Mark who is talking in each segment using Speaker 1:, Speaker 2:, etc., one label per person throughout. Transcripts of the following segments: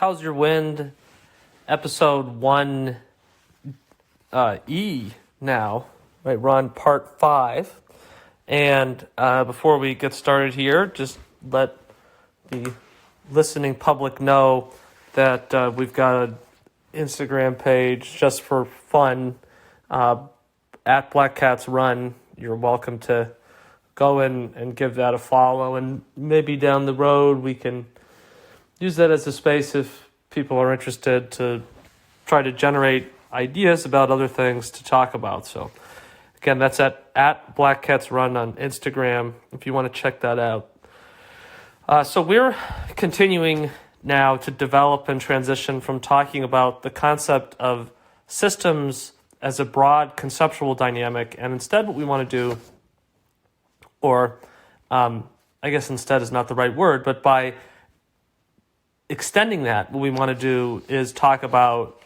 Speaker 1: How's Your Wind, episode 1 E now. Right, we're on part 5. And before we get started here, just let the listening public know that we've got an Instagram page just for fun, at Black Cats Run. You're welcome to go in and give that a follow, and maybe down the road we can use that as a space if people are interested to try to generate ideas about other things to talk about. So again, that's at Black Cats Run on Instagram if you want to check that out. So we're continuing now to develop and transition from talking about the concept of systems as a broad conceptual dynamic, and instead what we want to do, or I guess instead is not the right word, but by extending that, what we want to do is talk about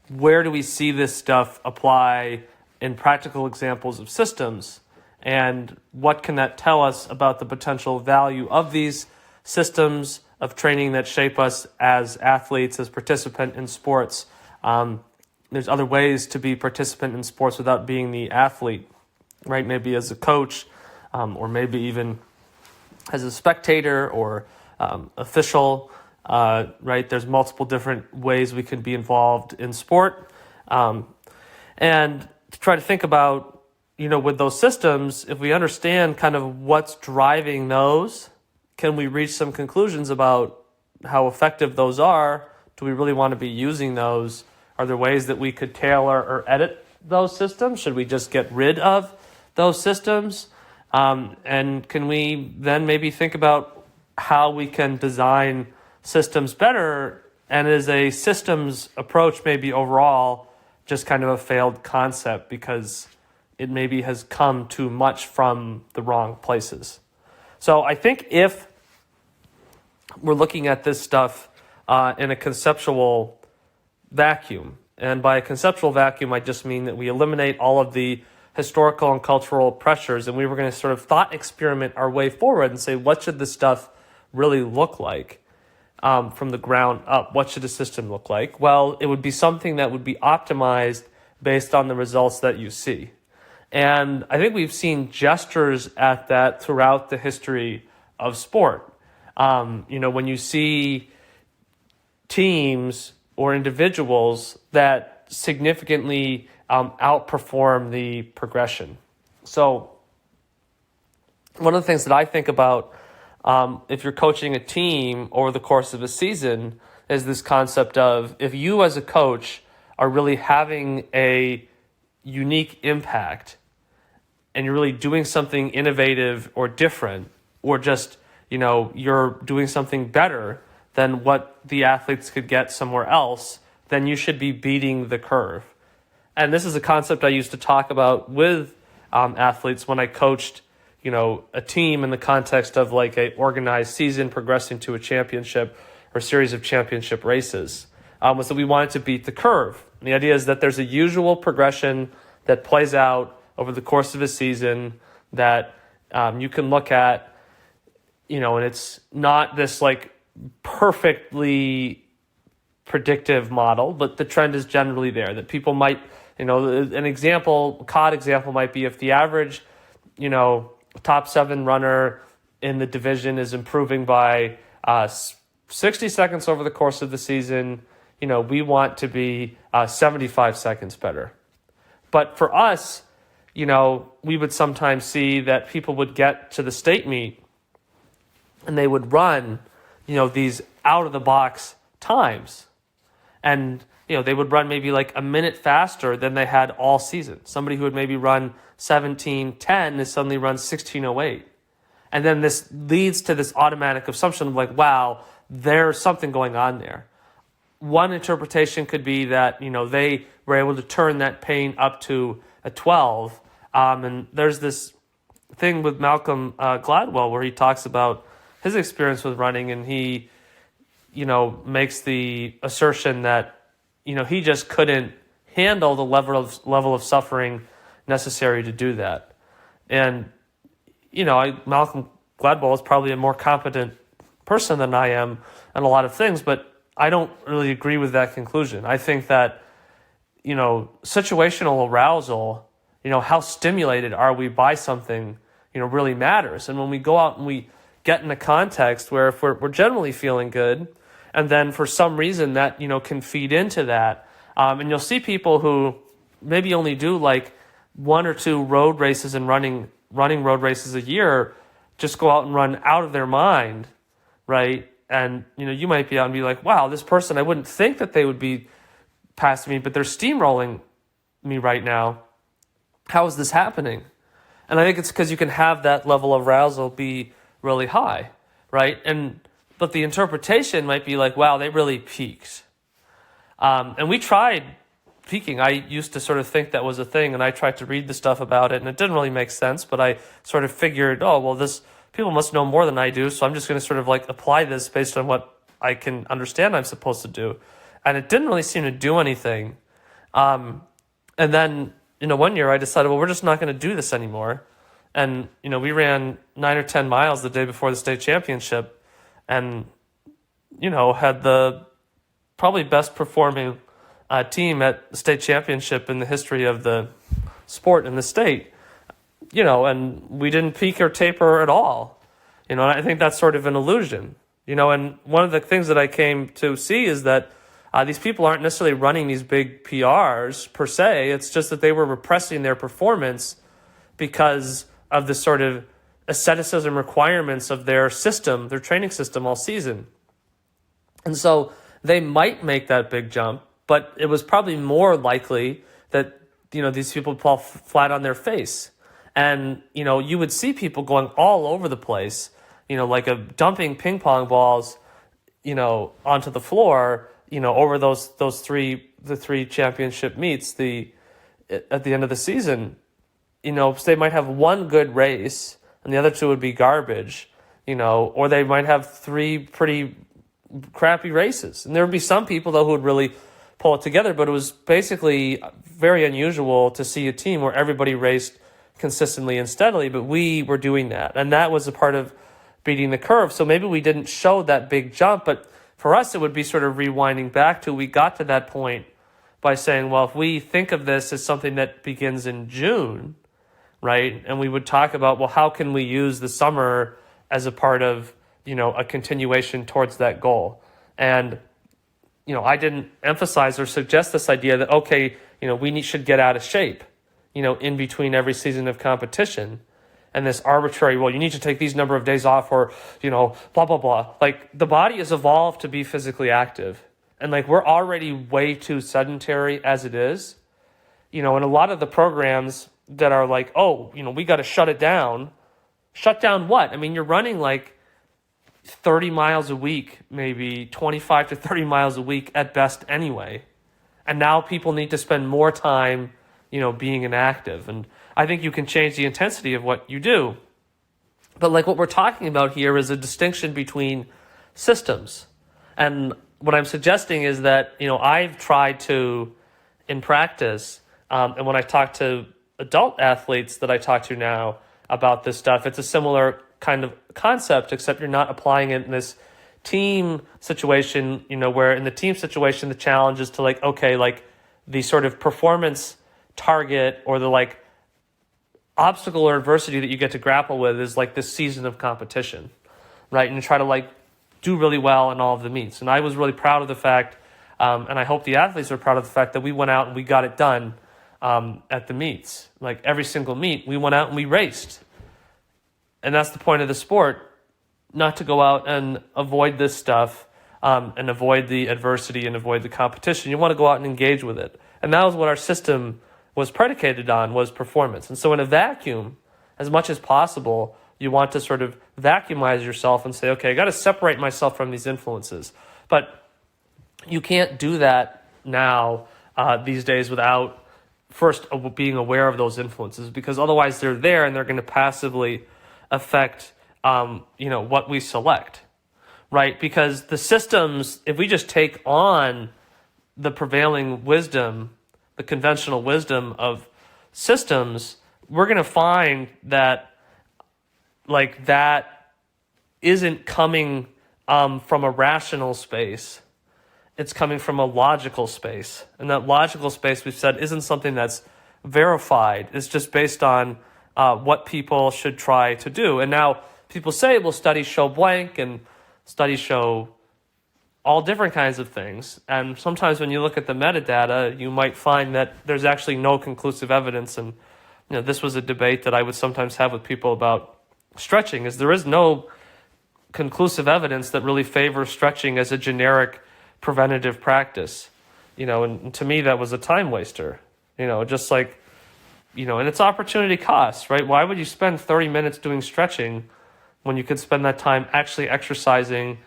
Speaker 1: where do we see this stuff apply in practical examples of systems, and what can that tell us about the potential value of these systems of training that shape us as athletes, as participant in sports. There's other ways to be participant in sports without being the athlete, right? Maybe as a coach, or maybe even as a spectator or official, right? There's multiple different ways we can be involved in sport. And to try to think about, with those systems, if we understand kind of what's driving those, can we reach some conclusions about how effective those are? Do we really want to be using those? Are there ways that we could tailor or edit those systems? Should we just get rid of those systems? And can we then maybe think about how we can design systems better? And is a systems approach maybe overall just kind of a failed concept because it maybe has come too much from the wrong places? So I think if we're looking at this stuff in a conceptual vacuum, and by a conceptual vacuum I just mean that we eliminate all of the historical and cultural pressures, and we were going to sort of thought experiment our way forward and say, what should this stuff really look like from the ground up? What should a system look like? Well, it would be something that would be optimized based on the results that you see. And I think we've seen gestures at that throughout the history of sport. When you see teams or individuals that significantly outperform the progression. So one of the things that I think about if you're coaching a team over the course of a season is this concept of, if you as a coach are really having a unique impact and you're really doing something innovative or different, or just, you're doing something better than what the athletes could get somewhere else, then you should be beating the curve. And this is a concept I used to talk about with athletes when I coached, a team in the context of like a organized season progressing to a championship or series of championship races, was that we wanted to beat the curve. And the idea is that there's a usual progression that plays out over the course of a season that you can look at, and it's not this like perfectly predictive model, but the trend is generally there, that people might, an example, COD example might be if the average, top 7 runner in the division is improving by 60 seconds over the course of the season, we want to be 75 seconds better. But for us, we would sometimes see that people would get to the state meet and they would run, these out-of-the-box times. And, they would run maybe like a minute faster than they had all season. Somebody who would maybe run 17:10 is suddenly run 16:08. And then this leads to this automatic assumption of like, wow, there's something going on there. One interpretation could be that, they were able to turn that pain up to a 12. And there's this thing with Malcolm Gladwell where he talks about his experience with running, and he, makes the assertion that, he just couldn't handle the level of suffering necessary to do that. And, Malcolm Gladwell is probably a more competent person than I am on a lot of things, but I don't really agree with that conclusion. I think that, situational arousal, how stimulated are we by something, really matters. And when we go out and we get in a context where if we're generally feeling good, and then for some reason that, can feed into that, and you'll see people who maybe only do like 1 or 2 road races and running road races a year, just go out and run out of their mind, right? And, you might be out and be like, wow, this person, I wouldn't think that they would be past me, but they're steamrolling me right now. How is this happening? And I think it's because you can have that level of arousal be really high, right? But the interpretation might be like, wow, they really peaked. And we tried peaking. I used to sort of think that was a thing, and I tried to read the stuff about it, and it didn't really make sense, but I sort of figured, oh, well, people must know more than I do, so I'm just going to sort of like apply this based on what I can understand I'm supposed to do. And it didn't really seem to do anything. And then, one year I decided, well, we're just not going to do this anymore. And, we ran 9 or 10 miles the day before the state championship and, had the probably best performing team at the state championship in the history of the sport in the state, and we didn't peak or taper at all, and I think that's sort of an illusion, and one of the things that I came to see is that these people aren't necessarily running these big PRs per se. It's just that they were repressing their performance because of the sort of asceticism requirements of their system, their training system all season. And so they might make that big jump, but it was probably more likely that, these people would fall flat on their face. And, you would see people going all over the place, like dumping ping pong balls, onto the floor, over the 3 championship meets at the end of the season. So they might have one good race and the other 2 would be garbage, or they might have 3 pretty crappy races. And there would be some people, though, who would really pull it together, but it was basically very unusual to see a team where everybody raced consistently and steadily, but we were doing that. And that was a part of beating the curve. So maybe we didn't show that big jump, but for us, it would be sort of rewinding back to, we got to that point by saying, well, if we think of this as something that begins in June, right? And we would talk about, well, how can we use the summer as a part of, a continuation towards that goal? And, I didn't emphasize or suggest this idea that, okay, we should get out of shape, in between every season of competition. And this arbitrary, well, you need to take these number of days off or, blah, blah, blah. Like, the body has evolved to be physically active. And, like, we're already way too sedentary as it is. And a lot of the programs that are like, oh, we got to shut it down. Shut down what? I mean, you're running, like, 30 miles a week, maybe 25 to 30 miles a week at best anyway. And now people need to spend more time, being inactive. And I think you can change the intensity of what you do. But like what we're talking about here is a distinction between systems. And what I'm suggesting is that, I've tried to, in practice, and when I talk to adult athletes that I talk to now about this stuff, it's a similar kind of concept, except you're not applying it in this team situation, where in the team situation, the challenge is to the sort of performance target or the obstacle or adversity that you get to grapple with is like this season of competition, right? And you try to do really well in all of the meets. And I was really proud of the fact, and I hope the athletes are proud of the fact that we went out and we got it done at the meets. Like every single meet, we went out and we raced. And that's the point of the sport, not to go out and avoid this stuff and avoid the adversity and avoid the competition. You want to go out and engage with it. And that was what our system was predicated on, was performance. And so in a vacuum, as much as possible, you want to sort of vacuumize yourself and say, okay, I got to separate myself from these influences. But you can't do that now these days without first being aware of those influences, because otherwise they're there and they're going to passively affect what we select, right? Because the systems, if we just take on the prevailing wisdom, the conventional wisdom of systems, we're going to find that that isn't coming from a rational space. it's coming from a logical space. And that logical space, we've said, isn't something that's verified. It's just based on what people should try to do. And now people say, well, studies show blank, and studies show all different kinds of things. And sometimes when you look at the metadata, you might find that there's actually no conclusive evidence. And this was a debate that I would sometimes have with people about stretching, is there is no conclusive evidence that really favors stretching as a generic preventative practice. And to me, that was a time waster. Just like, and it's opportunity cost, right? Why would you spend 30 minutes doing stretching when you could spend that time actually exercising,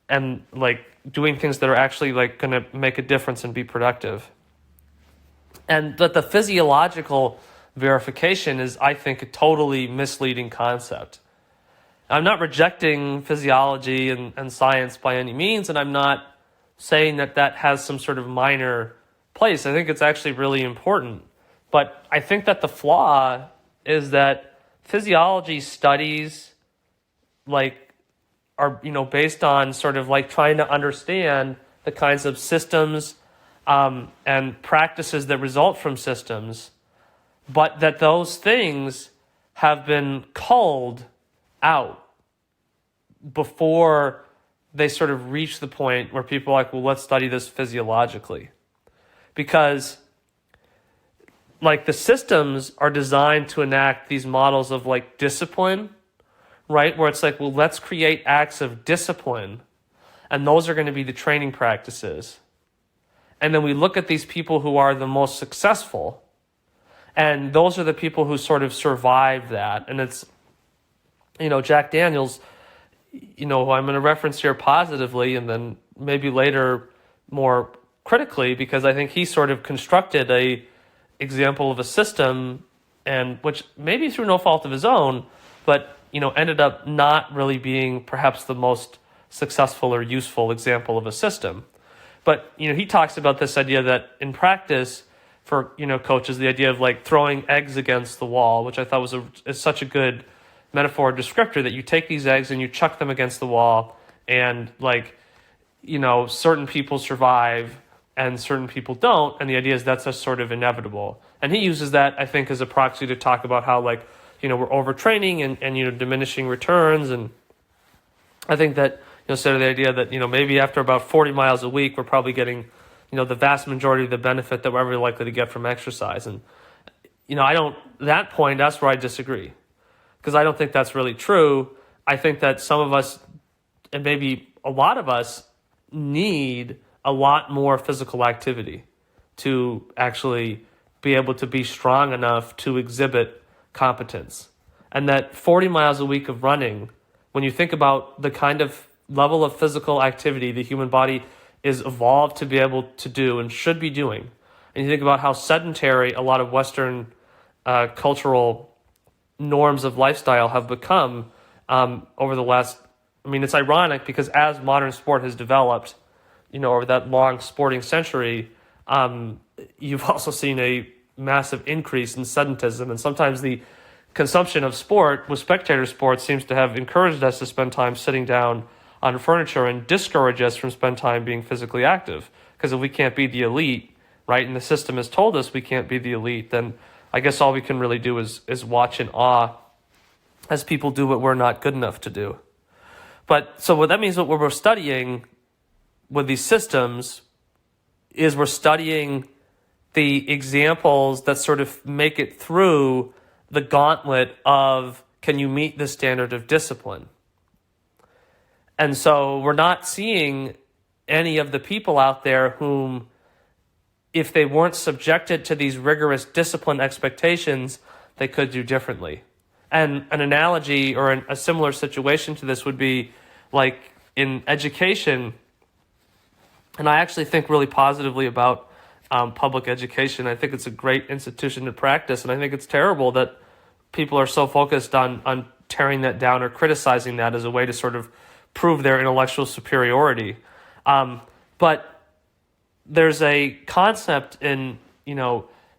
Speaker 1: and like doing things that are actually like going to make a difference and be productive? And that the physiological verification is, I think, a totally misleading concept. I'm not rejecting physiology and science by any means, and I'm not saying that that has some sort of minor place. I think it's actually really important. But I think that the flaw is that physiology studies are based on sort of like trying to understand the kinds of systems and practices that result from systems, but that those things have been culled out before they sort of reach the point where people are like, well, let's study this physiologically. Because like the systems are designed to enact these models of like discipline, right? Where it's like, well, let's create acts of discipline, and those are going to be the training practices. And then we look at these people who are the most successful, and those are the people who sort of survive that. And it's, Jack Daniels, who I'm going to reference here positively, and then maybe later more critically, because I think he sort of constructed a example of a system, and which maybe through no fault of his own, but ended up not really being perhaps the most successful or useful example of a system. But he talks about this idea that in practice for coaches, the idea of like throwing eggs against the wall, which I thought is such a good metaphor descriptor, that you take these eggs and you chuck them against the wall, and certain people survive and certain people don't, and the idea is that's just sort of inevitable. And he uses that, I think, as a proxy to talk about how we're overtraining and diminishing returns. And I think that sort of the idea that maybe after about 40 miles a week we're probably getting the vast majority of the benefit that we're ever likely to get from exercise. And that's where I disagree, because I don't think that's really true. I think that some of us, and maybe a lot of us, need a lot more physical activity to actually be able to be strong enough to exhibit competence. And that 40 miles a week of running, when you think about the kind of level of physical activity the human body is evolved to be able to do and should be doing, and you think about how sedentary a lot of Western cultural norms of lifestyle have become over the last, it's ironic because as modern sport has developed, over that long sporting century, you've also seen a massive increase in sedentism. And sometimes the consumption of sport with spectator sports seems to have encouraged us to spend time sitting down on furniture and discourage us from spend time being physically active. Because if we can't be the elite, right, and the system has told us we can't be the elite, then I guess all we can really do is watch in awe as people do what we're not good enough to do. But so what that means, what we're studying with these systems is we're studying the examples that sort of make it through the gauntlet of, can you meet the standard of discipline? And so we're not seeing any of the people out there whom, if they weren't subjected to these rigorous discipline expectations, they could do differently. And an analogy or a similar situation to this would be like in education. And I actually think really positively about public education. I think it's a great institution to practice, and I think it's terrible that people are so focused on tearing that down or criticizing that as a way to sort of prove their intellectual superiority. But there's a concept in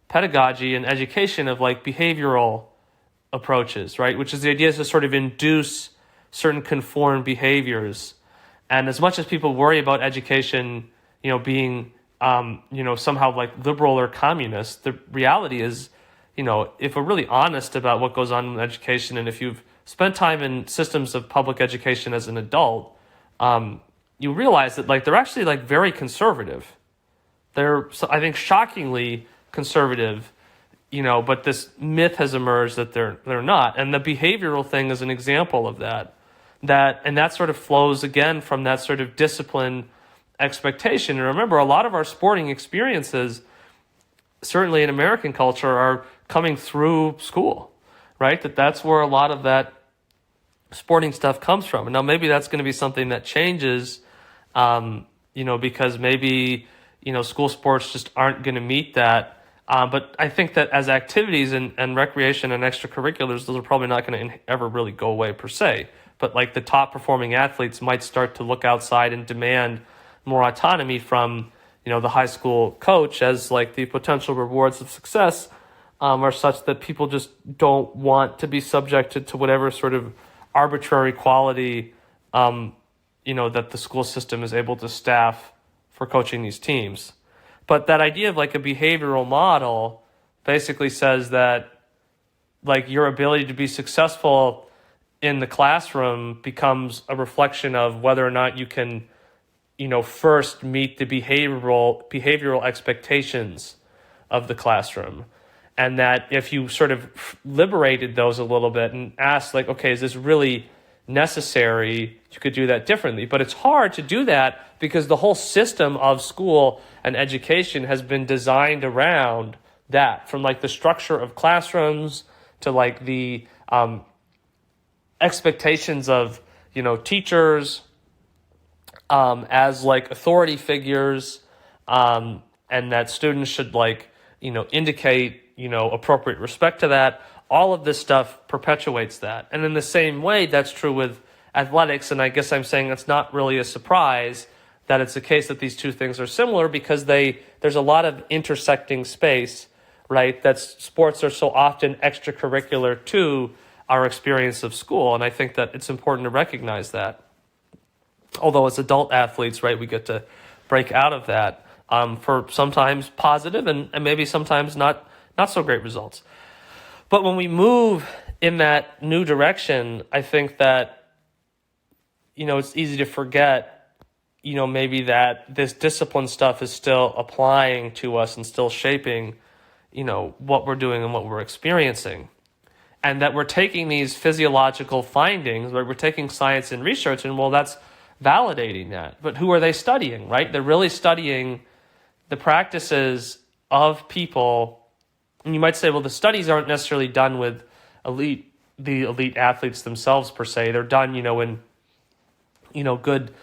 Speaker 1: pedagogy and education of like behavioral approaches, right? Which is the idea is to sort of induce certain conformed behaviors. And as much as people worry about education, being, somehow like liberal or communist, the reality is, if we're really honest about what goes on in education, and if you've spent time in systems of public education as an adult, you realize that like they're actually like very conservative. They're, I think, shockingly conservative, but this myth has emerged that they're not. And the behavioral thing is an example of that. And that sort of flows again from that sort of discipline expectation. And remember, a lot of our sporting experiences, certainly in American culture, are coming through school, right? That's where a lot of that sporting stuff comes from. And now maybe that's going to be something that changes, because maybe, school sports just aren't going to meet that. But I think that as activities and recreation and extracurriculars, those are probably not going to ever really go away per se. But like the top performing athletes might start to look outside and demand more autonomy from, the high school coach, as like the potential rewards of success are such that people just don't want to be subjected to whatever sort of arbitrary quality, that the school system is able to staff for coaching these teams. But that idea of like a behavioral model basically says that like your ability to be successful in the classroom becomes a reflection of whether or not you can, first meet the behavioral expectations of the classroom. And that if you sort of liberated those a little bit and asked like, okay, is this really necessary? You could do that differently. But it's hard to do that because the whole system of school and education has been designed around that, from like the structure of classrooms to like the expectations of, teachers as like authority figures, and that students should like, indicate, appropriate respect to that. All of this stuff perpetuates that. And in the same way, that's true with athletics. And I guess I'm saying it's not really a surprise that it's the case that these two things are similar, because there's a lot of intersecting space, right? That sports are so often extracurricular to our experience of school. And I think that it's important to recognize that. Although as adult athletes, right, we get to break out of that for sometimes positive and maybe sometimes not so great results. But when we move in that new direction, I think that, it's easy to forget, maybe that this discipline stuff is still applying to us and still shaping, what we're doing and what we're experiencing. And that we're taking these physiological findings, right? We're taking science and research, and well, that's validating that. But who are they studying, right? They're really studying the practices of people. And you might say, well, the studies aren't necessarily done with the elite athletes themselves per se. They're done, in, good,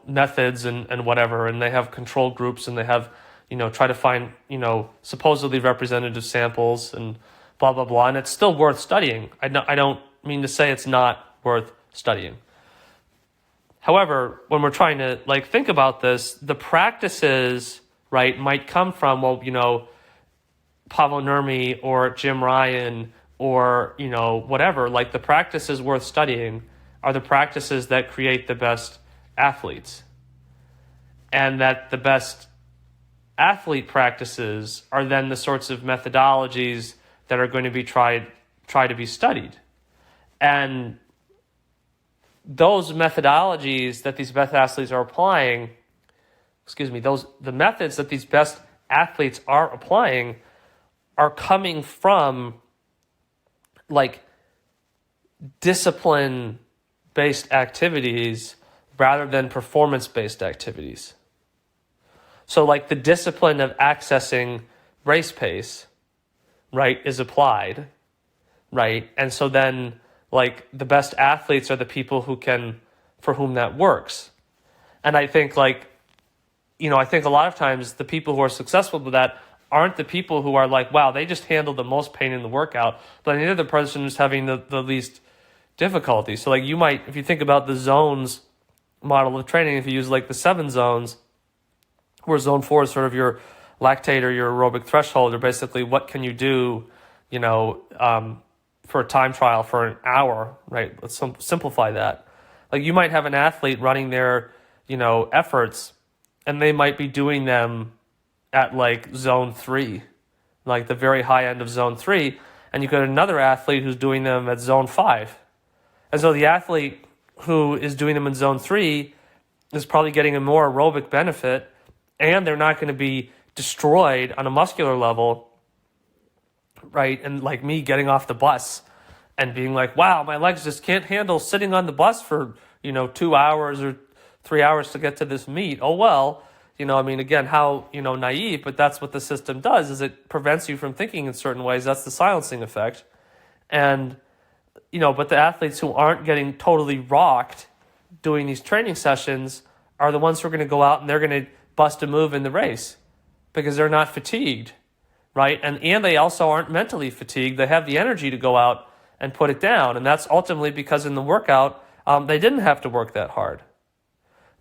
Speaker 1: methods and whatever. And they have control groups, and they have, try to find, supposedly representative samples and blah, blah, blah. And it's still worth studying. I don't mean to say it's not worth studying. However, when we're trying to like think about this, the practices, right, might come from, well, Paavo Nurmi or Jim Ryan or, whatever. Like the practices worth studying are the practices that create the best athletes. And that the best athlete practices are then the sorts of methodologies that are going to be try to be studied. And those methodologies that these best athletes are applying, the methods that these best athletes are applying are coming from like discipline-based activities rather than performance-based activities. So like the discipline of accessing race pace, right, is applied, right? And so then like the best athletes are the people for whom that works. And I think I think a lot of times the people who are successful with that aren't the people who are like, wow, they just handled the most pain in the workout, but they're the person who's having the least difficulty. So like you might, if you think about the zones model of training, if you use like the 7 zones, where zone 4 is sort of your lactate or your aerobic threshold, or basically what can you do, for a time trial for an hour, right? Let's simplify that. Like you might have an athlete running their, efforts, and they might be doing them at like zone 3, like the very high end of zone 3, and you got another athlete who's doing them at zone 5. And so the athlete who is doing them in zone 3 is probably getting a more aerobic benefit, and they're not going to be destroyed on a muscular level, right? And like me getting off the bus and being like, wow, my legs just can't handle sitting on the bus for, 2 hours or 3 hours to get to this meet. Oh, well, again, how, naive, but that's what the system does, is it prevents you from thinking in certain ways. That's the silencing effect. And, but the athletes who aren't getting totally rocked doing these training sessions are the ones who are going to go out and they're going to bust a move in the race because they're not fatigued, right? And they also aren't mentally fatigued. They have the energy to go out and put it down. And that's ultimately because in the workout, they didn't have to work that hard,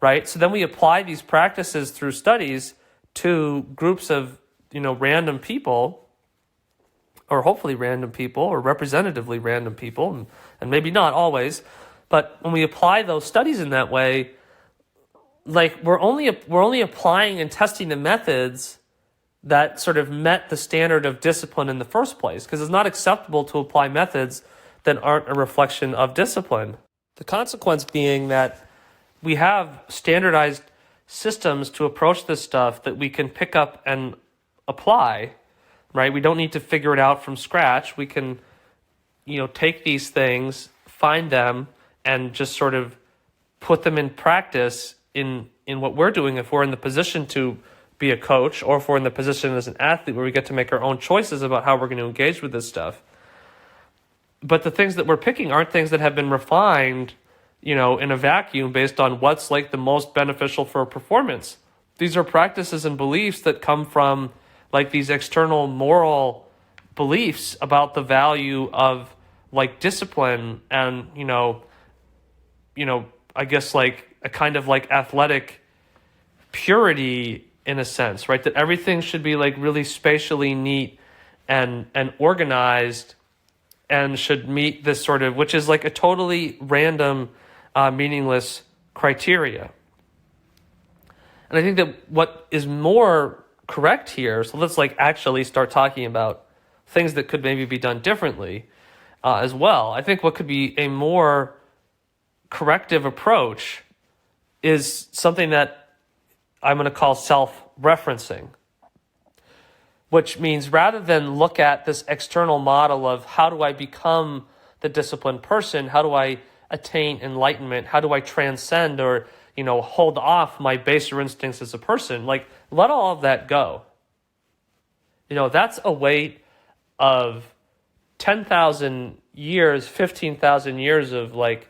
Speaker 1: right? So then we apply these practices through studies to groups of, random people, or hopefully random people, or representatively random people, and maybe not always. But when we apply those studies in that way, like we're only applying and testing the methods that sort of met the standard of discipline in the first place, because it's not acceptable to apply methods that aren't a reflection of discipline. The consequence being that we have standardized systems to approach this stuff that we can pick up and apply, right? We don't need to figure it out from scratch. We can, take these things, find them, and just sort of put them in practice in what we're doing if we're in the position to be a coach, or if we're in the position as an athlete where we get to make our own choices about how we're going to engage with this stuff. But the things that we're picking aren't things that have been refined, in a vacuum based on what's like the most beneficial for performance. These are practices and beliefs that come from like these external moral beliefs about the value of like discipline and, I guess like a kind of like athletic purity in a sense, right? That everything should be like really spatially neat and organized and should meet this sort of, which is like a totally random, meaningless criteria. And I think that what is more correct here, so let's like actually start talking about things that could maybe be done differently as well. I think what could be a more corrective approach is something that I'm going to call self-referencing, which means rather than look at this external model of how do I become the disciplined person, how do I attain enlightenment, how do I transcend or, hold off my baser instincts as a person, like let all of that go. That's a weight of 10,000 years, 15,000 years of like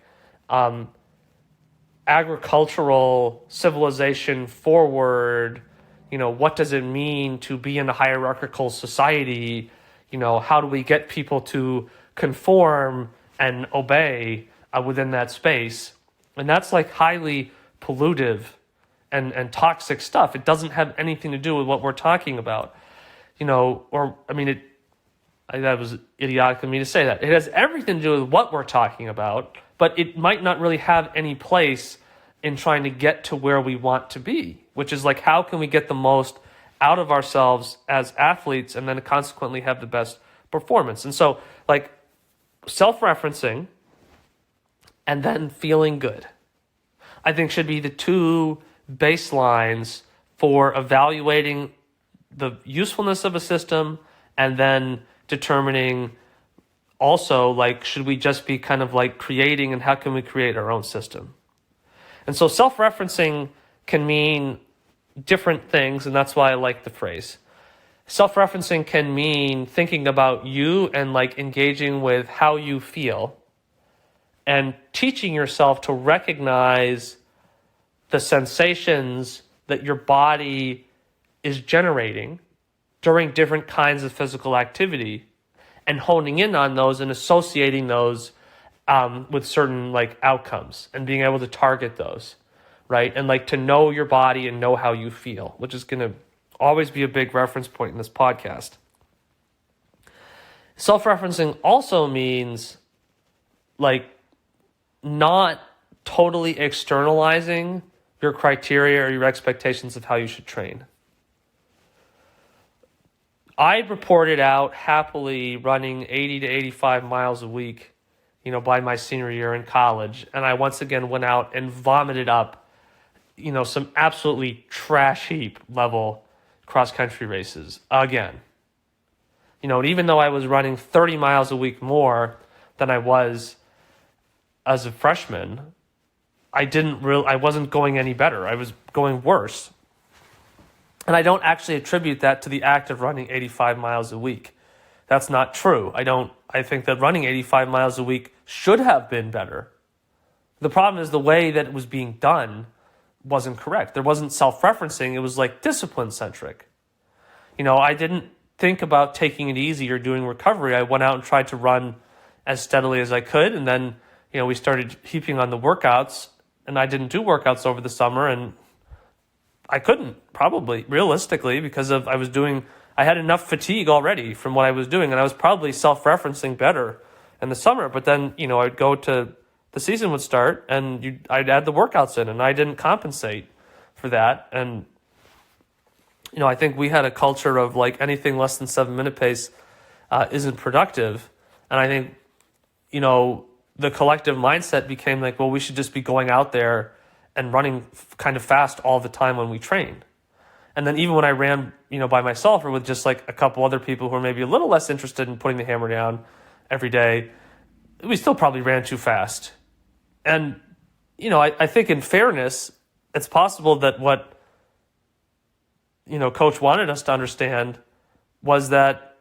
Speaker 1: agricultural civilization forward. What does it mean to be in a hierarchical society? How do we get people to conform and obey within that space? And that's like highly pollutive and toxic stuff. It doesn't have anything to do with what we're talking about. That was idiotic of me to say that. It has everything to do with what we're talking about, but it might not really have any place in trying to get to where we want to be, which is like, how can we get the most out of ourselves as athletes and then consequently have the best performance? And so like self-referencing and then feeling good, I think should be the two baselines for evaluating the usefulness of a system and then determining also like, should we just be kind of like creating and how can we create our own system? And so self-referencing can mean different things, and that's why I like the phrase. Self-referencing can mean thinking about you and like engaging with how you feel and teaching yourself to recognize the sensations that your body is generating during different kinds of physical activity and honing in on those and associating those with certain like outcomes and being able to target those, right? And like to know your body and know how you feel, which is going to always be a big reference point in this podcast. Self-referencing also means like not totally externalizing your criteria or your expectations of how you should train. I reported out happily running 80 to 85 miles a week, by my senior year in college. And I once again went out and vomited up, some absolutely trash heap level cross-country races again. And even though I was running 30 miles a week more than I was as a freshman, I wasn't going any better. I was going worse. And I don't actually attribute that to the act of running 85 miles a week. That's not true. I think that running 85 miles a week should have been better. The problem is the way that it was being done wasn't correct. There wasn't self-referencing. It was like discipline-centric. I didn't think about taking it easy or doing recovery. I went out and tried to run as steadily as I could. And then, we started heaping on the workouts, and I didn't do workouts over the summer, and I couldn't, probably, realistically, because I had enough fatigue already from what I was doing, and I was probably self-referencing better in the summer. But then, I'd go to, the season would start, and I'd add the workouts in, and I didn't compensate for that. And, I think we had a culture of, like, anything less than 7-minute pace isn't productive. And I think, the collective mindset became like, well, we should just be going out there and running kind of fast all the time when we train. And then even when I ran, by myself or with just like a couple other people who are maybe a little less interested in putting the hammer down every day, we still probably ran too fast. And, I think in fairness, it's possible that what, Coach wanted us to understand was that,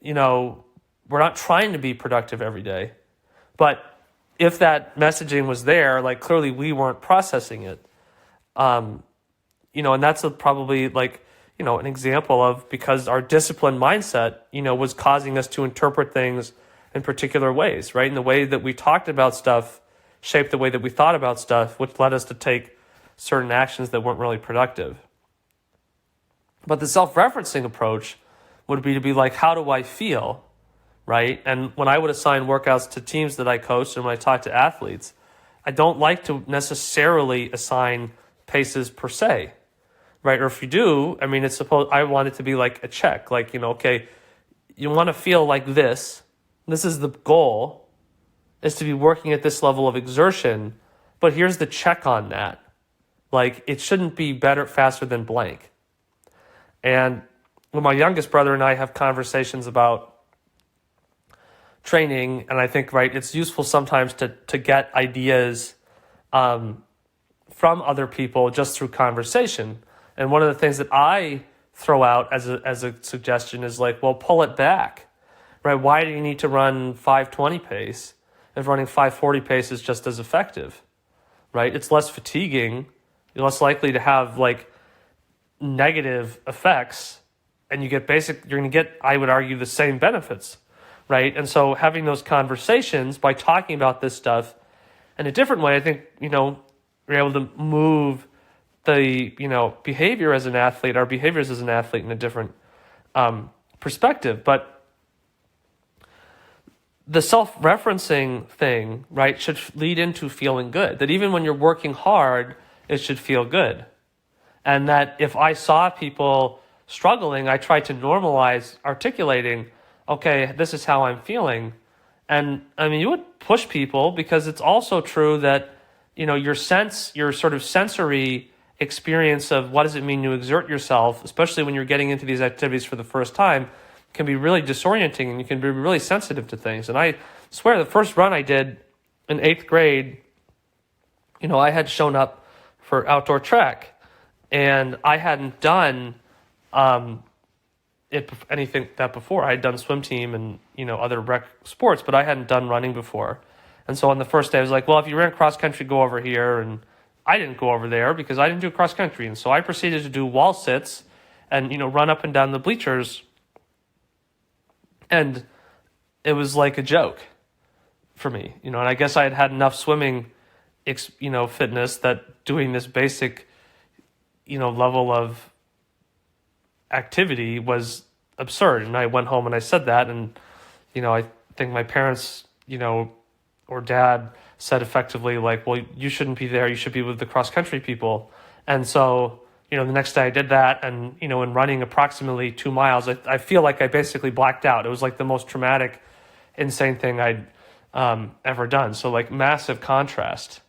Speaker 1: we're not trying to be productive every day. But if that messaging was there, like clearly we weren't processing it. And that's probably like, an example of because our disciplined mindset, was causing us to interpret things in particular ways, right? And the way that we talked about stuff shaped the way that we thought about stuff, which led us to take certain actions that weren't really productive. But the self-referencing approach would be to be like, how do I feel? Right? And when I would assign workouts to teams that I coach and when I talk to athletes, I don't like to necessarily assign paces per se, right? Or if you do, I want it to be like a check, like, okay, you want to feel like this. This is the goal, is to be working at this level of exertion, but here's the check on that. Like, it shouldn't be better, faster than blank. And when my youngest brother and I have conversations about training, and I think, right, it's useful sometimes to get ideas from other people just through conversation. And one of the things that I throw out as a suggestion is like, well, pull it back, right? Why do you need to run 5:20 pace if running 5:40 pace is just as effective, right? It's less fatiguing, you're less likely to have like negative effects, and you're going to get, I would argue, the same benefits. Right. And so having those conversations by talking about this stuff in a different way, I think, we're able to move the, behavior as an athlete, our behaviors as an athlete in a different perspective. But the self-referencing thing, right, should lead into feeling good. That even when you're working hard, it should feel good. And that if I saw people struggling, I tried to normalize articulating, okay, this is how I'm feeling. And you would push people because it's also true that, your sort of sensory experience of what does it mean to exert yourself, especially when you're getting into these activities for the first time, can be really disorienting and you can be really sensitive to things. And I swear the first run I did in 8th grade, I had shown up for outdoor track and I hadn't done, anything that before. I had done swim team and, other rec sports, but I hadn't done running before. And so on the first day, I was like, well, if you ran cross country, go over here. And I didn't go over there because I didn't do cross country. And so I proceeded to do wall sits and, run up and down the bleachers. And it was like a joke for me, and I guess I had had enough swimming, fitness that doing this basic, level of activity was absurd. And I went home and I said that, and I think my parents or dad said effectively, like, well, you shouldn't be there. You should be with the cross-country people. And so, the next day I did that. And, in running approximately 2 miles, I feel like I basically blacked out. It was like the most traumatic, insane thing I'd ever done. So, like, massive contrast,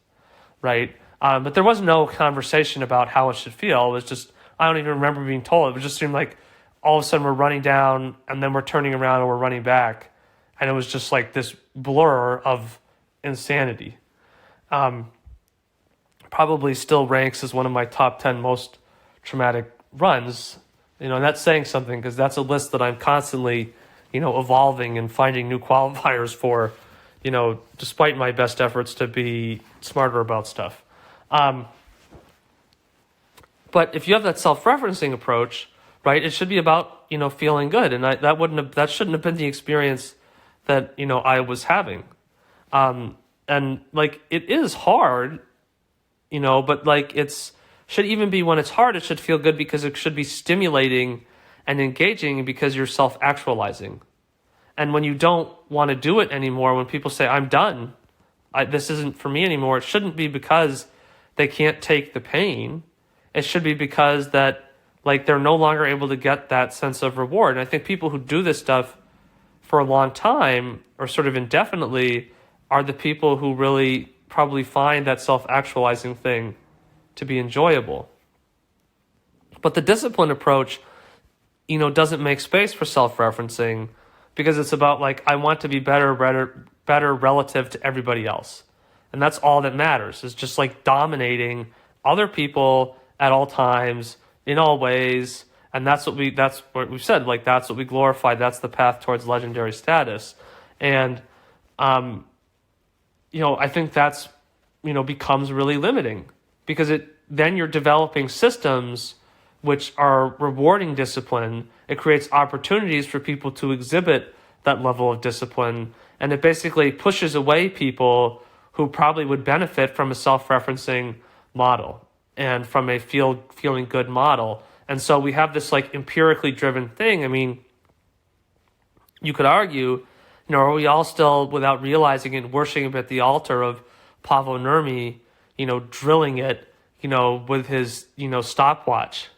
Speaker 1: right? But there was no conversation about how it should feel. It was just, I don't even remember being told. It just seemed like all of a sudden we're running down and then we're turning around and we're running back. And it was just like this blur of insanity. Probably still ranks as one of my top 10 most traumatic runs. And that's saying something, because that's a list that I'm constantly, evolving and finding new qualifiers for, despite my best efforts to be smarter about stuff. But if you have that self-referencing approach, right, it should be about, feeling good. And that shouldn't have been the experience that, I was having. And like, it is hard, but like, should even be when it's hard, it should feel good, because it should be stimulating and engaging, because you're self-actualizing. And when you don't want to do it anymore, when people say, I'm done, this isn't for me anymore, it shouldn't be because they can't take the pain. It should be because that, like, they're no longer able to get that sense of reward. And I think people who do this stuff for a long time, or sort of indefinitely, are the people who really probably find that self-actualizing thing to be enjoyable. But the discipline approach, doesn't make space for self-referencing, because it's about, like, I want to be better relative to everybody else. And that's all that matters, is just like dominating other people at all times, in all ways. And that's what we've said, like, that's what we glorify. That's the path towards legendary status. And, I think that's, becomes really limiting, because then you're developing systems which are rewarding discipline. It creates opportunities for people to exhibit that level of discipline. And it basically pushes away people who probably would benefit from a self-referencing model and from a feeling good model. And so we have this, like, empirically driven thing. I mean, you could argue, are we all still, without realizing it, worshiping at the altar of Paavo Nurmi, drilling it, with his, stopwatch?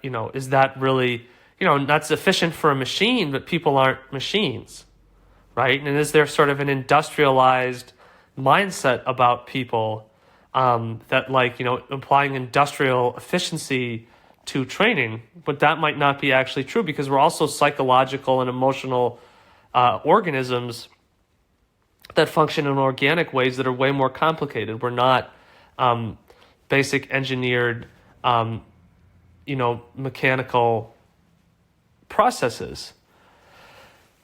Speaker 1: Is that really, not sufficient for a machine, but people aren't machines, right? And is there sort of an industrialized mindset about people that, like, applying industrial efficiency to training? But that might not be actually true, because we're also psychological and emotional organisms that function in organic ways that are way more complicated. We're not basic engineered, mechanical processes.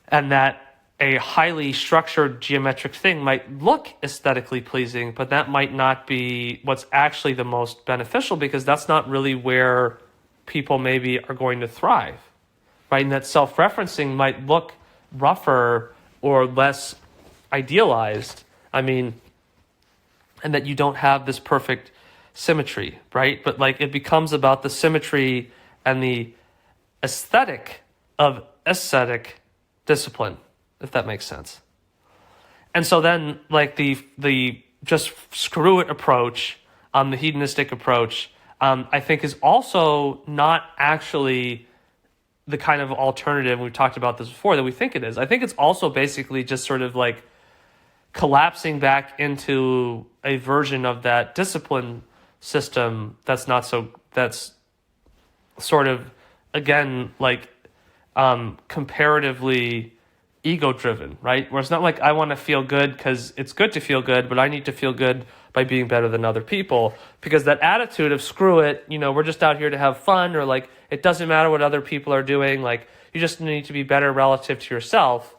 Speaker 1: And that a highly structured geometric thing might look aesthetically pleasing, but that might not be what's actually the most beneficial, because that's not really where people maybe are going to thrive, right? And that self-referencing might look rougher or less idealized. And that you don't have this perfect symmetry, right? But, like, it becomes about the symmetry and the aesthetic of aesthetic discipline, if that makes sense. And so then, like, the just screw it approach, the hedonistic approach, I think is also not actually the kind of alternative, we've talked about this before, that we think it is. I think it's also basically just sort of like collapsing back into a version of that discipline system that's sort of, again, like, comparatively ego-driven, right? Where it's not like I want to feel good because it's good to feel good, but I need to feel good by being better than other people. Because that attitude of screw it, we're just out here to have fun, or like, it doesn't matter what other people are doing, like, you just need to be better relative to yourself.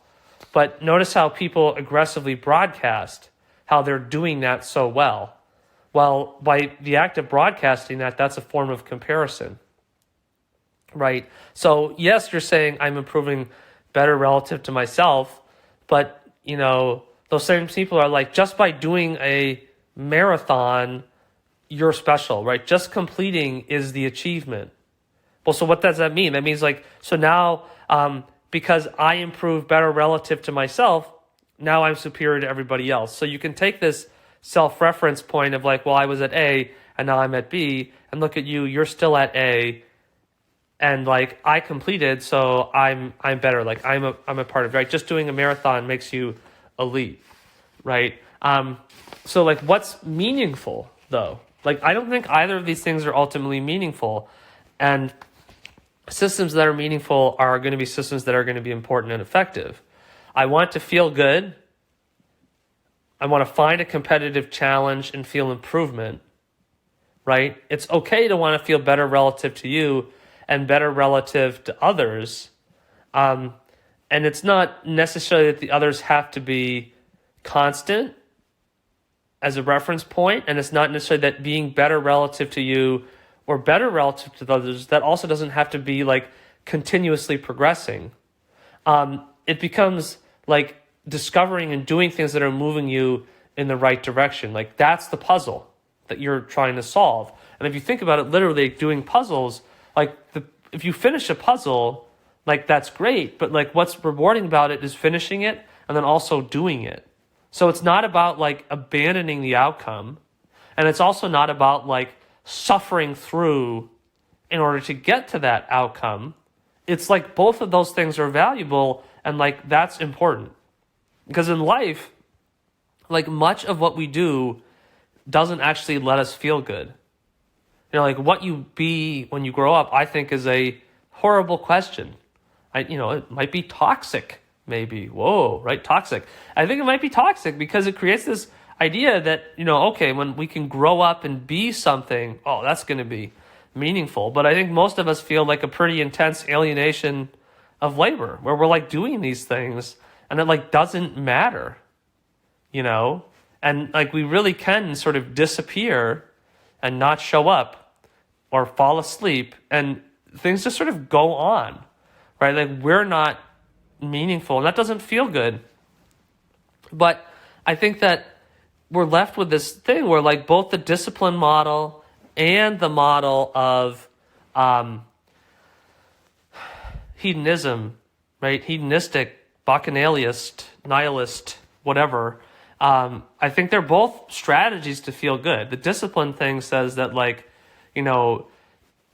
Speaker 1: But notice how people aggressively broadcast how they're doing that so well. Well, by the act of broadcasting that's a form of comparison, right? So yes, you're saying I'm improving better relative to myself, but, those same people are like, just by doing a marathon, you're special, right? Just completing is the achievement. Well, so what does that mean? That means, like, so now, because I improve better relative to myself, now I'm superior to everybody else. So you can take this self-reference point of like, well, I was at A and now I'm at B, and look at you, you're still at A, and like I completed, so I'm better. Like I'm a part of it, right? Just doing a marathon makes you elite, right? So like what's meaningful though? Like I don't think either of these things are ultimately meaningful, and systems that are meaningful are going to be systems that are going to be important and effective. I want to feel good. I want to find a competitive challenge and feel improvement, right? It's okay to want to feel better relative to you and better relative to others. And it's not necessarily that the others have to be constant as a reference point, and it's not necessarily that being better relative to you or better relative to others, that also doesn't have to be like continuously progressing. It becomes like discovering and doing things that are moving you in the right direction. Like that's the puzzle that you're trying to solve. And if you think about it, literally doing puzzles, like if you finish a puzzle, like that's great, but like what's rewarding about it is finishing it and then also doing it. So it's not about like abandoning the outcome, and it's also not about like suffering through in order to get to that outcome. It's like both of those things are valuable, and like that's important. Because in life, like much of what we do doesn't actually let us feel good. You know, like what you be when you grow up, I think is a horrible question. It might be toxic, maybe. Whoa, right? Toxic. I think it might be toxic because it creates this idea that, okay, when we can grow up and be something, oh, that's going to be meaningful. But I think most of us feel like a pretty intense alienation of labor where we're like doing these things and it like doesn't matter, and like we really can sort of disappear and not show up or fall asleep and things just sort of go on, right? Like we're not meaningful and that doesn't feel good. But I think that we're left with this thing where like both the discipline model and the model of hedonism, right? Hedonistic, bacchanaliast, nihilist, whatever. I think they're both strategies to feel good. The discipline thing says that like,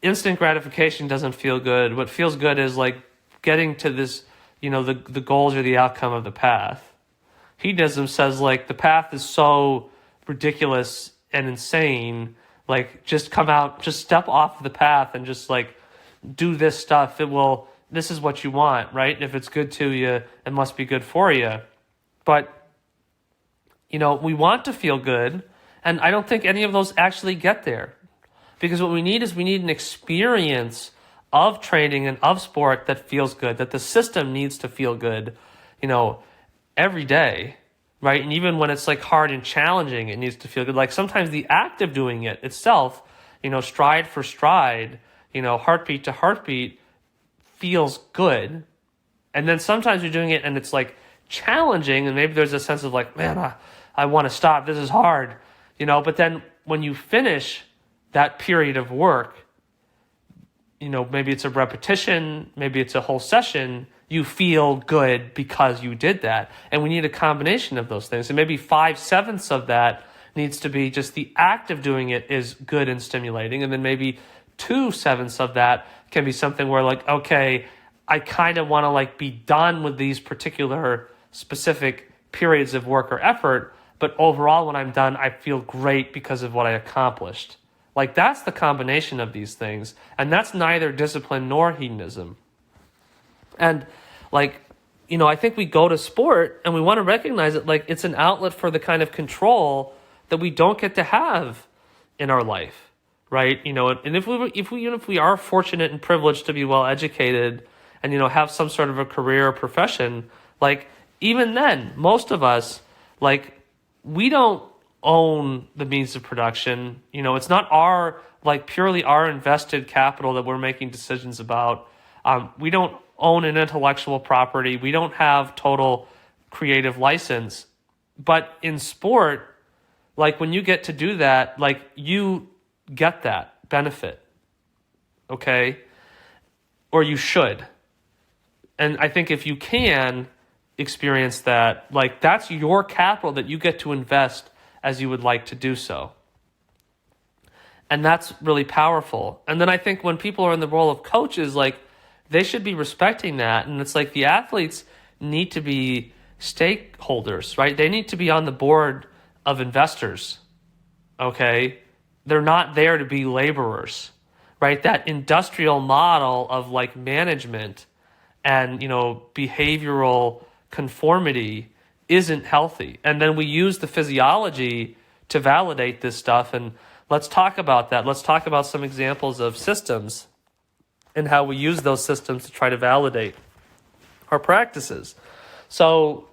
Speaker 1: instant gratification doesn't feel good. What feels good is like getting to this, the goals or the outcome of the path. Hedonism says like the path is so ridiculous and insane, like just come out, just step off the path and just like do this stuff. This is what you want, right? If it's good to you, it must be good for you. But, we want to feel good, and I don't think any of those actually get there. Because what we need is an experience of training and of sport that feels good, that the system needs to feel good, every day, right? And even when it's like hard and challenging, it needs to feel good. Like sometimes the act of doing it itself, stride for stride, heartbeat to heartbeat feels good. And then sometimes you're doing it and it's like challenging, and maybe there's a sense of like, man, I want to stop. This is hard, but then when you finish that period of work, maybe it's a repetition, maybe it's a whole session, you feel good because you did that. And we need a combination of those things. And maybe 5/7 of that needs to be just the act of doing it is good and stimulating. And then maybe 2/7 of that can be something where like, okay, I kind of want to like be done with these particular specific periods of work or effort. But overall, when I'm done, I feel great because of what I accomplished. Like that's the combination of these things. And that's neither discipline nor hedonism. And like, I think we go to sport and we want to recognize it like it's an outlet for the kind of control that we don't get to have in our life, right? And if we are fortunate and privileged to be well educated and have some sort of a career or profession, like even then, most of us like we don't own the means of production. It's not purely our invested capital that we're making decisions about. We don't own an intellectual property. We don't have total creative license. But in sport, like when you get to do that, like you get that benefit, okay? Or you should. And I think if you can, experience that, like, that's your capital that you get to invest as you would like to do so. And that's really powerful. And then I think when people are in the role of coaches, like, they should be respecting that. And it's like the athletes need to be stakeholders, right? They need to be on the board of investors, okay? They're not there to be laborers, right? That industrial model of like management and, behavioral conformity isn't healthy. And then we use the physiology to validate this stuff. And let's talk about that. Let's talk about some examples of systems and how we use those systems to try to validate our practices. So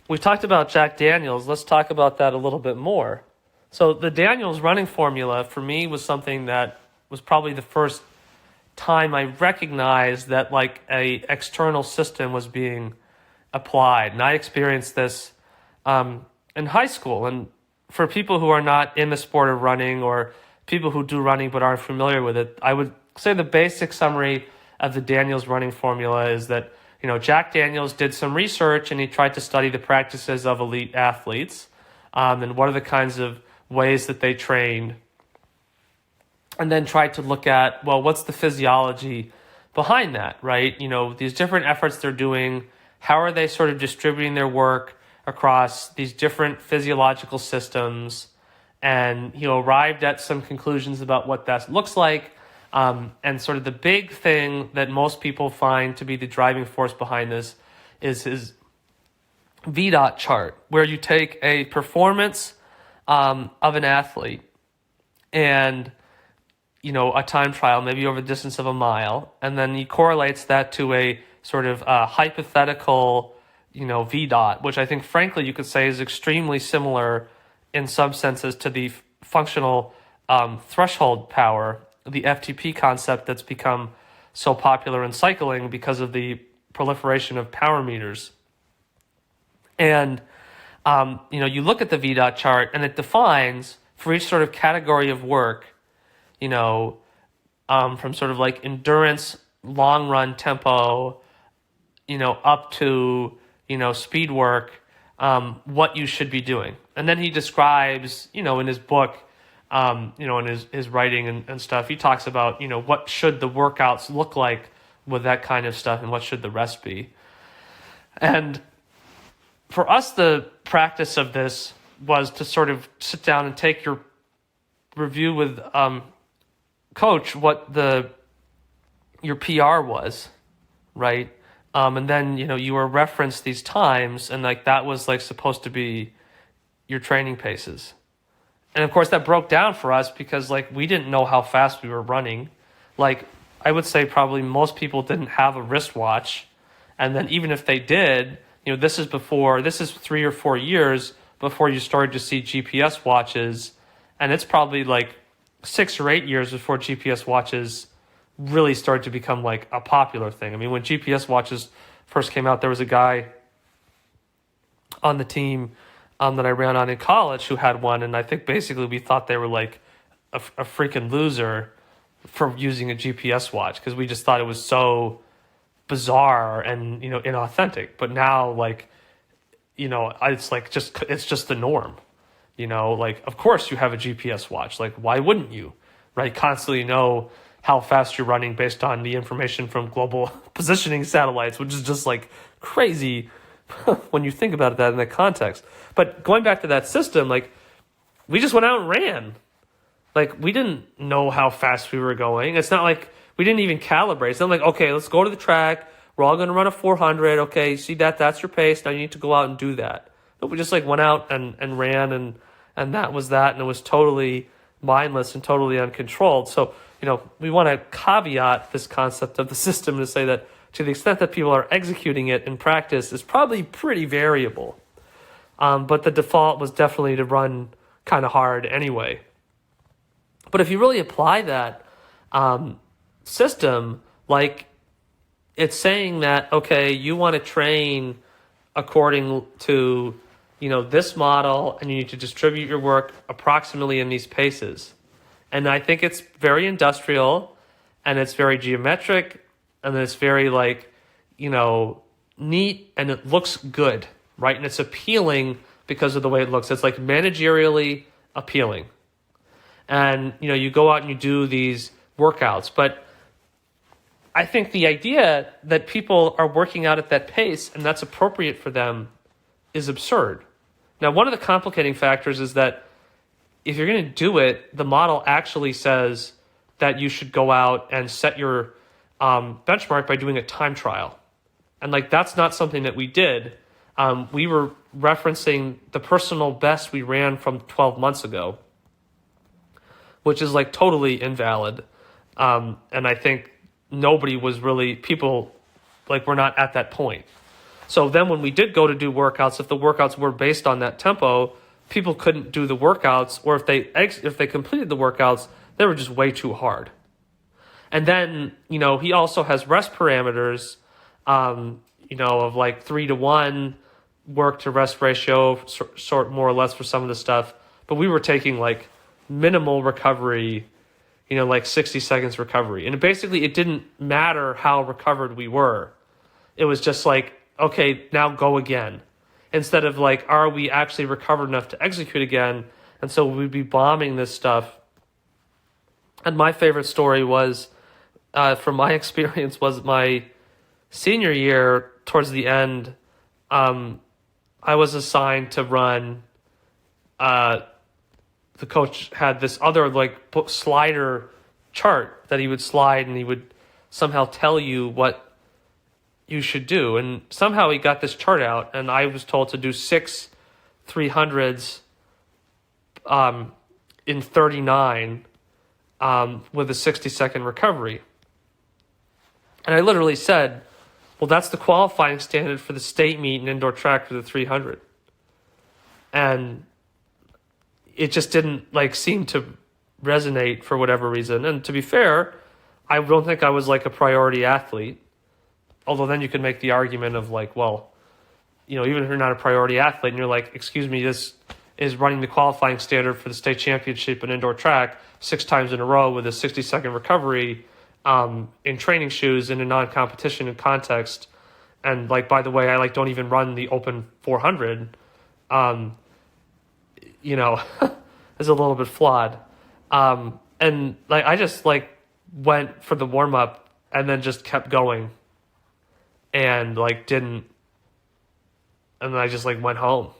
Speaker 1: we talked about Jack Daniels. Let's talk about that a little bit more. So the Daniels running formula for me was something that was probably the first time I recognized that like a external system was being applied. And I experienced this in high school. And for people who are not in the sport of running or people who do running but aren't familiar with it, I would say the basic summary of the Daniels running formula is that, Jack Daniels did some research and he tried to study the practices of elite athletes and what are the kinds of ways that they trained, and then tried to look at, well, what's the physiology behind that, right? These different efforts they're doing, how are they sort of distributing their work across these different physiological systems? And he arrived at some conclusions about what that looks like. And sort of the big thing that most people find to be the driving force behind this is his VDOT chart, where you take a performance of an athlete and, a time trial, maybe over the distance of a mile, and then he correlates that to a sort of hypothetical, VDOT, which I think, frankly, you could say is extremely similar in some senses to the functional threshold power, the FTP concept that's become so popular in cycling because of the proliferation of power meters. And, you look at the VDOT chart and it defines for each sort of category of work, from sort of like endurance, long run tempo, up to, speed work, what you should be doing. And then he describes, in his book, in his writing and stuff, he talks about, what should the workouts look like with that kind of stuff and what should the rest be. And for us, the practice of this was to sort of sit down and take your review with coach what your PR was, right? And then, you were referenced these times and like that was like supposed to be your training paces. And of course that broke down for us because like we didn't know how fast we were running. Like I would say probably most people didn't have a wristwatch. And then even if they did, this is 3 or 4 years before you started to see GPS watches. And it's probably like 6 or 8 years before GPS watches really started to become like a popular thing. I mean, when GPS watches first came out, there was a guy on the team that I ran on in college who had one, and I think basically we thought they were like a freaking loser for using a GPS watch because we just thought it was so bizarre and inauthentic. But now like it's just the norm. Like of course you have a GPS watch. Like why wouldn't you? Right? Constantly know how fast you're running based on the information from global positioning satellites, which is just like crazy when you think about that in that context. But going back to that system, like we just went out and ran. Like we didn't know how fast we were going. It's not like we didn't even calibrate. It's not like, okay, let's go to the track. We're all going to run a 400. Okay, see that's your pace. Now you need to go out and do that. But we just like went out and ran and that was that. And it was totally mindless and totally uncontrolled. So, we want to caveat this concept of the system to say that to the extent that people are executing it in practice is probably pretty variable. But the default was definitely to run kind of hard anyway. But if you really apply that system, like it's saying that, okay, you want to train according to, this model and you need to distribute your work approximately in these paces. And I think it's very industrial and it's very geometric and it's very like, neat and it looks good, right? And it's appealing because of the way it looks. It's like managerially appealing. And, you go out and you do these workouts. But I think the idea that people are working out at that pace and that's appropriate for them is absurd. Now, one of the complicating factors is that if you're going to do it, the model actually says that you should go out and set your benchmark by doing a time trial. And that's not something that we did. We were referencing the personal best we ran from 12 months ago, which is totally invalid. And I think people were not at that point. So then when we did go to do workouts, if the workouts were based on that tempo, people couldn't do the workouts, or if they completed the workouts, they were just way too hard. And then, he also has rest parameters, of 3-to-1 work to rest ratio, sort more or less for some of the stuff. But we were taking minimal recovery, 60 seconds recovery. And basically it didn't matter how recovered we were. It was just okay, now go again. Instead of are we actually recovered enough to execute again? And so we'd be bombing this stuff. And my favorite story was, from my experience, was my senior year. Towards the end, I was assigned to run. The coach had this other slider chart that he would slide, and he would somehow tell you what you should do. And somehow he got this chart out, and I was told to do 6 300s in 39 with a 60-second recovery. And I literally said, well, that's the qualifying standard for the state meet and indoor track for the 300. And it just didn't seem to resonate for whatever reason. And to be fair, I don't think I was a priority athlete. Although then you could make the argument of even if you're not a priority athlete and you're excuse me, this is running the qualifying standard for the state championship in indoor track 6 times in a row with a 60-second recovery in training shoes in a non-competition context. And by the way, I don't even run the open 400. Is a little bit flawed. And I just went for the warm up and then just kept going. And didn't, and then I just went home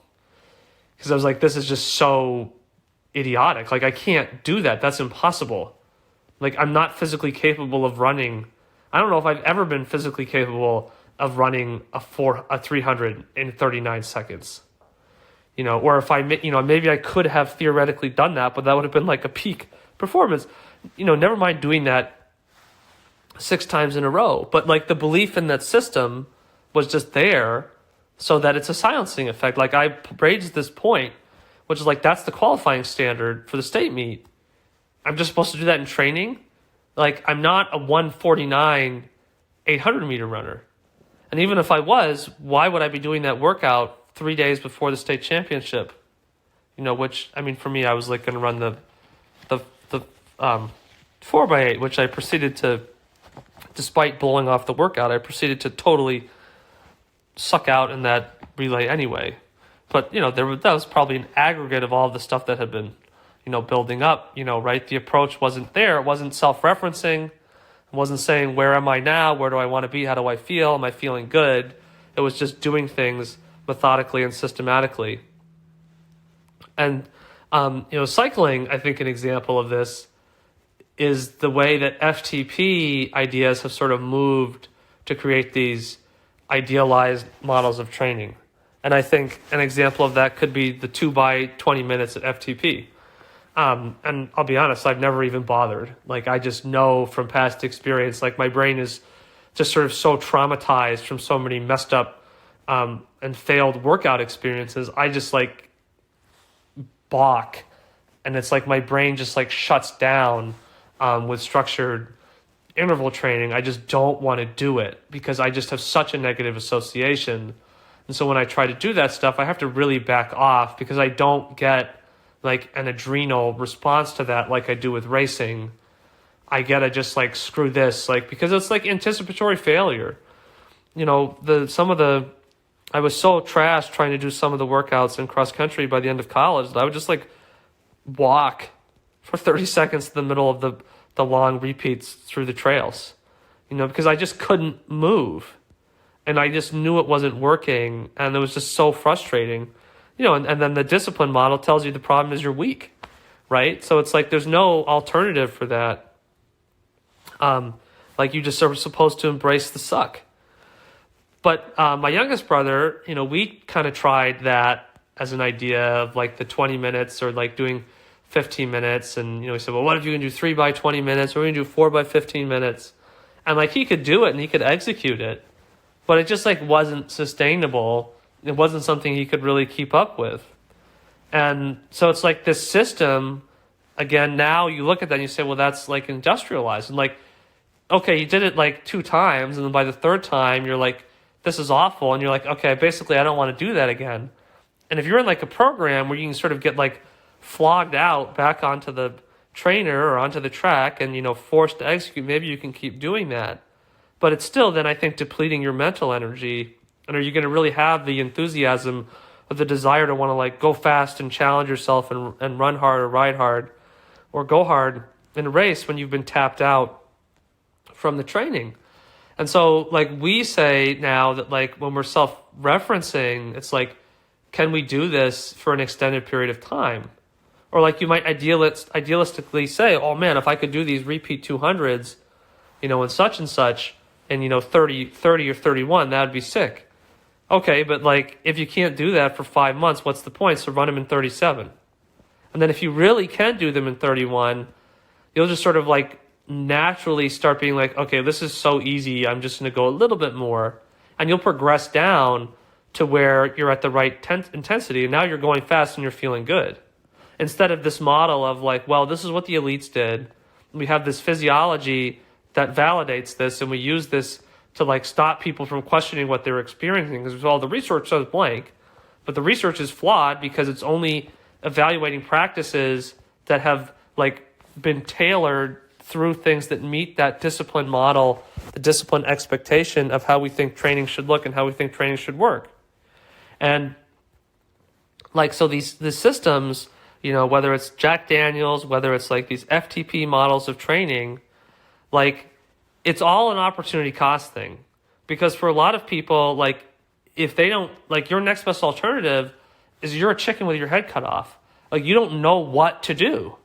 Speaker 1: because I was this is just so idiotic. I can't do that. That's impossible. I'm not physically capable of running. I don't know if I've ever been physically capable of running a 300 in 39 seconds. Or if maybe I could have theoretically done that, but that would have been a peak performance. Never mind doing that 6 times in a row. But the belief in that system was just there so that it's a silencing effect. I raised this point, which is that's the qualifying standard for the state meet. I'm just supposed to do that in training? I'm not a 1:49 800 meter runner. And even if I was, why would I be doing that workout 3 days before the state championship? Which, for me, I was going to run the 4x8, which I proceeded to, despite blowing off the workout, I proceeded to totally suck out in that relay anyway. But, that was probably an aggregate of all the stuff that had been, building up, right? The approach wasn't there. It wasn't self-referencing. It wasn't saying, where am I now? Where do I want to be? How do I feel? Am I feeling good? It was just doing things methodically and systematically. And, cycling, I think an example of this is the way that FTP ideas have sort of moved to create these idealized models of training. And I think an example of that could be the 2 by 20 minutes at FTP. And I'll be honest, I've never even bothered. I just know from past experience, my brain is just sort of so traumatized from so many messed up and failed workout experiences. I just balk. And it's my brain just shuts down with structured interval training. I just don't want to do it because I just have such a negative association. And so when I try to do that stuff, I have to really back off because I don't get an adrenal response to that like I do with racing. I get to just screw this, because it's anticipatory failure. I was so trashed trying to do some of the workouts in cross country by the end of college that I would just like walk for 30 seconds in the middle of the long repeats through the trails, because I just couldn't move. And I just knew it wasn't working, and it was just so frustrating. And then the discipline model tells you the problem is you're weak, right? So it's like there's no alternative for that. Like you just are supposed to embrace the suck. But my youngest brother, we kind of tried that as an idea of like the 20 minutes or like doing 15 minutes. And, he said, well, what if you can do 3 by 20 minutes or we can do 4 by 15 minutes? And like he could do it and he could execute it, but it just like wasn't sustainable. It wasn't something he could really keep up with. And so it's like this system, again, now you look at that and you say, well, that's like industrialized. And like, okay, you did it like 2 times. And then by the 3rd time, you're like, this is awful. And you're like, okay, basically, I don't want to do that again. And if you're in like a program where you can sort of get like flogged out back onto the trainer or onto the track and, forced to execute, maybe you can keep doing that. But it's still then, I think, depleting your mental energy. And are you going to really have the enthusiasm of the desire to want to like go fast and challenge yourself and run hard or ride hard or go hard in a race when you've been tapped out from the training? And so like we say now that like when we're self-referencing, it's like, can we do this for an extended period of time? Or like you might idealistically say, oh man, if I could do these repeat 200s, and such, and 30 or 31, that would be sick. Okay, but like if you can't do that for 5 months, what's the point? So run them in 37. And then if you really can do them in 31, you'll just sort of like naturally start being like, okay, this is so easy, I'm just going to go a little bit more. And you'll progress down to where you're at the right intensity. And now you're going fast and you're feeling good. Instead of this model of like, well, this is what the elites did. We have this physiology that validates this, and we use this to like stop people from questioning what they're experiencing, because all the research says blank, but the research is flawed because it's only evaluating practices that have like been tailored through things that meet that discipline model, the discipline expectation of how we think training should look and how we think training should work. And like, so the systems, whether it's Jack Daniels, whether it's like these FTP models of training, like it's all an opportunity cost thing. Because for a lot of people, like if they don't, like your next best alternative is you're a chicken with your head cut off. Like you don't know what to do,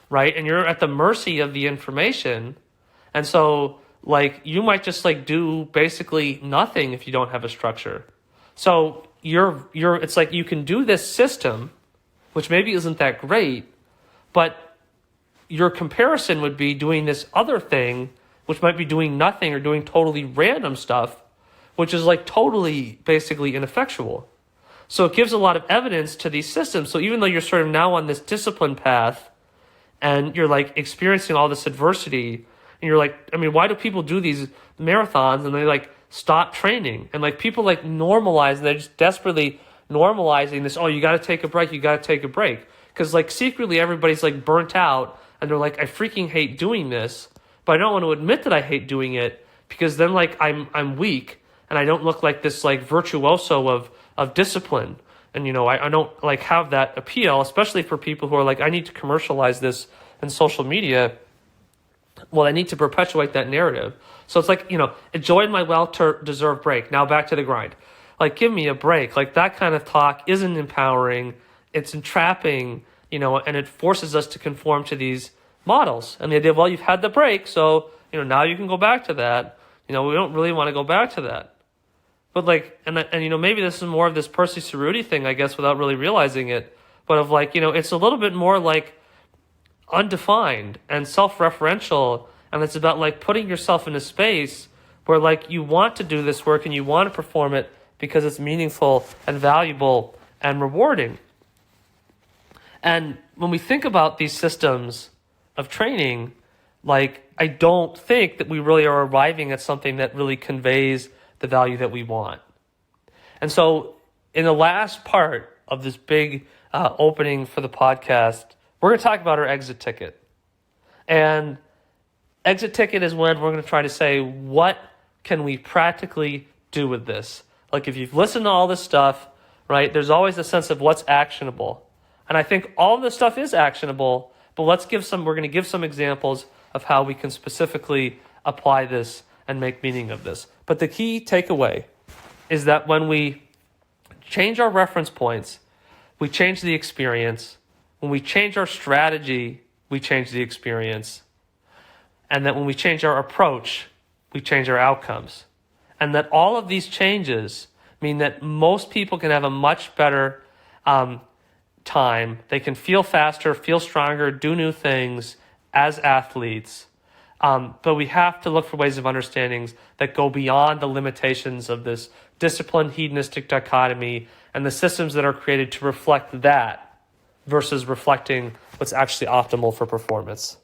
Speaker 1: right? And you're at the mercy of the information. And so like you might just like do basically nothing if you don't have a structure. So it's like you can do this system, which maybe isn't that great, but your comparison would be doing this other thing, which might be doing nothing or doing totally random stuff, which is like totally basically ineffectual. So it gives a lot of evidence to these systems. So even though you're sort of now on this discipline path and you're like experiencing all this adversity, and you're like, I mean, why do people do these marathons and they like stop training? And like people like normalize, and they're just desperately normalizing this, oh, you got to take a break, you got to take a break. Because like secretly everybody's like burnt out and they're like, I freaking hate doing this, but I don't want to admit that I hate doing it because then like I'm weak and I don't look like this like virtuoso of discipline. And I don't like have that appeal, especially for people who are like, I need to commercialize this in social media. Well, I need to perpetuate that narrative. So it's like, enjoyed my well-deserved break. Now back to the grind. Like, give me a break. Like, that kind of talk isn't empowering. It's entrapping, and it forces us to conform to these models. And the idea, well, you've had the break, so, now you can go back to that. We don't really want to go back to that. But, like, and maybe this is more of this Percy Cerruti thing, I guess, without really realizing it. But of, like, it's a little bit more, like, undefined and self-referential. And it's about, like, putting yourself in a space where, like, you want to do this work and you want to perform it because it's meaningful and valuable and rewarding. And when we think about these systems of training, like, I don't think that we really are arriving at something that really conveys the value that we want. And so in the last part of this big opening for the podcast, we're going to talk about our exit ticket. And exit ticket is when we're going to try to say, what can we practically do with this. Like if you've listened to all this stuff, right, there's always a sense of what's actionable. And I think all of this stuff is actionable, but we're going to give some examples of how we can specifically apply this and make meaning of this. But the key takeaway is that when we change our reference points, we change the experience. When we change our strategy, we change the experience. And that when we change our approach, we change our outcomes. And that all of these changes mean that most people can have a much better time. They can feel faster, feel stronger, do new things as athletes. But we have to look for ways of understanding that go beyond the limitations of this discipline hedonistic dichotomy and the systems that are created to reflect that versus reflecting what's actually optimal for performance.